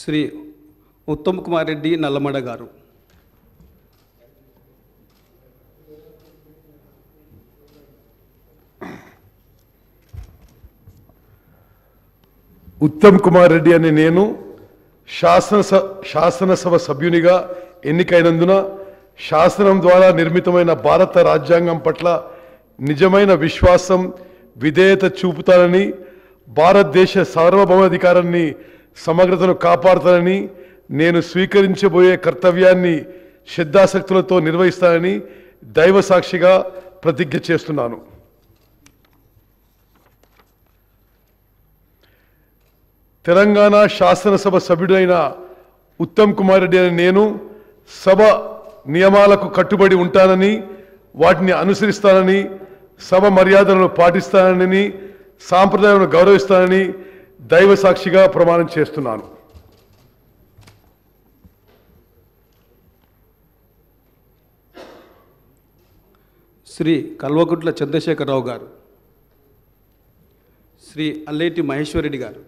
శ్రీ ఉత్తమ్ కుమార్ రెడ్డి నల్లమడ గారు. ఉత్తమ్ కుమార్ రెడ్డి అనే నేను శాసనసభ సభ్యునిగా ఎన్నికైనందున శాసనం ద్వారా నిర్మితమైన భారత రాజ్యాంగం పట్ల నిజమైన విశ్వాసం, విధేయత చూపుతానని, భారతదేశ సార్వభౌమాధికారాన్ని, సమగ్రతను కాపాడుతానని, నేను స్వీకరించబోయే కర్తవ్యాన్ని శ్రద్ధాశక్తులతో నిర్వహిస్తానని దైవ సాక్షిగా ప్రతిజ్ఞ చేస్తున్నాను. తెలంగాణ శాసనసభ సభ్యుడైన ఉత్తమ్ కుమార్ రెడ్డి అనే నేను సభ నియమాలకు కట్టుబడి ఉంటానని, వాటిని అనుసరిస్తానని, సభ మర్యాదలను పాటిస్తానని, సాంప్రదాయాలను గౌరవిస్తానని దైవ సాక్షిగా ప్రమాణం చేస్తున్నాను. శ్రీ కల్వకుంట్ల చంద్రశేఖరరావు గారు, శ్రీ అల్లేటి మహేశ్వరరెడ్డి గారు,